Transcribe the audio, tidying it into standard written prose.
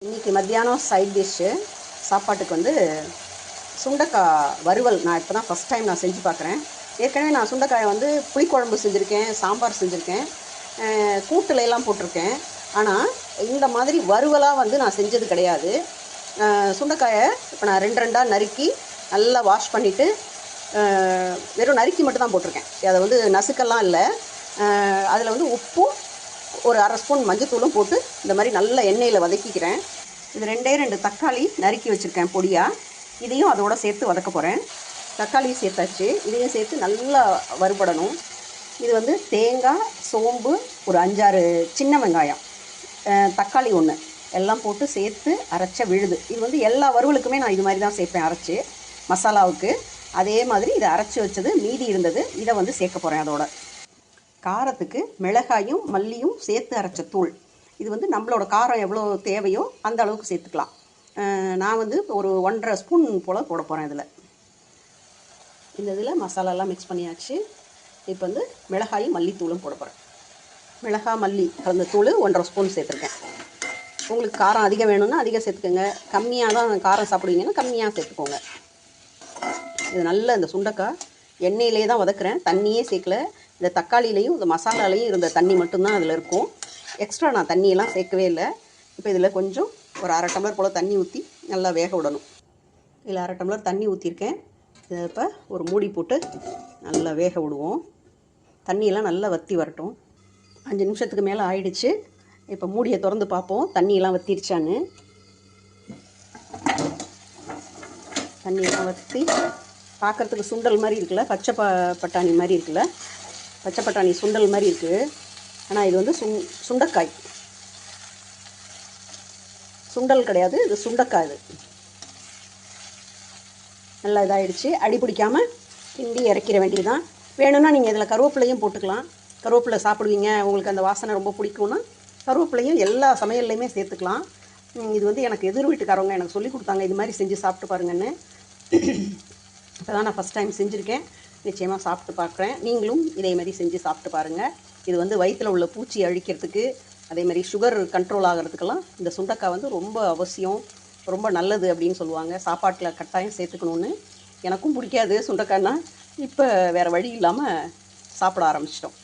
இன்றைக்கி மத்தியானம் side dish சாப்பாட்டுக்கு வந்து சுண்டைக்காய் வறுவல். நான் இப்போ தான் ஃபஸ்ட் டைம் நான் செஞ்சு பார்க்குறேன். ஏற்கனவே நான் சுண்டைக்காயை வந்து புளிக்குழம்பு செஞ்சுருக்கேன், சாம்பார் செஞ்சுருக்கேன், கூட்டுலையெல்லாம் போட்டிருக்கேன். ஆனால் இந்த மாதிரி வறுவலாக வந்து நான் செஞ்சது கிடையாது. சுண்டைக்காயை இப்போ நான் ரெண்டாக நறுக்கி நல்லா வாஷ் பண்ணிவிட்டு வெறும் நறுக்கி மட்டும் தான் போட்டிருக்கேன். அதை வந்து நசுக்கெல்லாம் இல்லை. அதில் வந்து உப்பும் ஒரு அரை ஸ்பூன் மஞ்சத்தூளும் போட்டு இந்த மாதிரி நல்ல எண்ணெயில் வதக்கிக்கிறேன். இது 2 தக்காளி நறுக்கி வச்சுருக்கேன் பொடியாக. இதையும் அதோடு சேர்த்து வதக்க போகிறேன். தக்காளியும் சேர்த்தாச்சு. இதையும் சேர்த்து நல்லா வறுபடணும். இது வந்து தேங்காய், சோம்பு, ஒரு 5-6 சின்ன வெங்காயம், தக்காளி 1 எல்லாம் போட்டு சேர்த்து அரைச்ச விழுது. இது வந்து எல்லா வறுவலுக்குமே நான் இது மாதிரி தான் சேர்ப்பேன் அரைச்சி. மசாலாவுக்கு அதே மாதிரி இதை அரைச்சி வச்சது மீதி இருந்தது. இதை வந்து சேர்க்க போகிறேன். அதோட காரத்துக்கு மிளகாயும் மல்லியும் சேர்த்து அரைச்ச தூள். இது வந்து நம்மளோட காரம் எவ்வளோ தேவையோ அந்த அளவுக்கு சேர்த்துக்கலாம். நான் வந்து ஒரு 1.5 ஸ்பூன் போல் போட போகிறேன். இதில் மசாலாலாம் மிக்ஸ் பண்ணியாச்சு. இப்போ வந்து மிளகாயும் மல்லித்தூளும் போட போகிறேன். மிளகாய் மல்லி கலந்த தூள் 1.5 ஸ்பூன் சேர்த்துருக்கேன். உங்களுக்கு காரம் அதிகம் வேணும்னா அதிகம் சேர்த்துக்கோங்க. கம்மியாக தான் காரம் சாப்பிடுவீங்கன்னா கம்மியாக சேர்த்துக்கோங்க. இது நல்ல இந்த சுண்டைக்காய் எண்ணெயிலே தான் வதக்குறேன், தண்ணியே சேர்க்கல. இந்த தக்காளிலையும் இந்த மசாலாலையும் இருந்த தண்ணி மட்டும்தான் அதில் இருக்கும். எக்ஸ்ட்ரா நான் தண்ணியெல்லாம் சேர்க்கவே இல்லை. இப்போ இதில் கொஞ்சம் ஒரு 1/2 டம்ளர் போல் தண்ணி ஊற்றி நல்லா வேக விடணும். இதில் 1/2 டம்ளர் தண்ணி ஊற்றிருக்கேன். இதை இப்போ ஒரு மூடி போட்டு நல்லா வேக விடுவோம். தண்ணியெல்லாம் நல்லா வற்றி வரட்டும். 5 நிமிஷத்துக்கு மேலே ஆயிடுச்சு. இப்போ மூடியை திறந்து பார்ப்போம் தண்ணியெல்லாம் வற்றிருச்சான்னு. தண்ணியெல்லாம் வற்றி பார்க்குறதுக்கு சுண்டல் மாதிரி இருக்குல்ல, பச்சை பட்டாணி மாதிரி இருக்குல்ல, பச்சை பட்டாணி சுண்டல் மாதிரி இருக்குது. ஆனால் இது வந்து சுண்டைக்காய், சுண்டல் கிடையாது, இது சுண்டைக்காய். இது நல்லா இதாகிடுச்சு. அடி பிடிக்காமல் கிண்டி இறக்கிற வேண்டியது தான். வேணும்னா நீங்கள் இதில் கருவேப்பிலையும் போட்டுக்கலாம். கருவேப்பிலை சாப்பிடுவீங்க, உங்களுக்கு அந்த வாசனை ரொம்ப பிடிக்கும்னா கருவேப்பிலையும் எல்லா சமையல்லையுமே சேர்த்துக்கலாம். இது வந்து எனக்கு எதிர் வீட்டுக்காரவங்க எனக்கு சொல்லி கொடுத்தாங்க, இது மாதிரி செஞ்சு சாப்பிட்டு பாருங்கன்னு. இப்போ தான் நான் ஃபஸ்ட் டைம் செஞ்சுருக்கேன். நிச்சயமாக சாப்பிட்டு பார்க்குறேன். நீங்களும் இதே மாதிரி செஞ்சு சாப்பிட்டு பாருங்கள். இது வந்து வயிற்றில் உள்ள பூச்சி அழிக்கிறதுக்கு, அதே மாதிரி சுகர் கண்ட்ரோல் ஆகிறதுக்கெல்லாம் இந்த சுண்டைக்காய் வந்து ரொம்ப அவசியம், ரொம்ப நல்லது அப்படின்னு சொல்லுவாங்க. சாப்பாட்டில் கட்டாயம் சேர்த்துக்கணுன்னு. எனக்கும் பிடிக்காது சுண்டைக்காய்னா. இப்போ வேறு வழி இல்லாமல் சாப்பிட ஆரம்பிச்சிட்டோம்.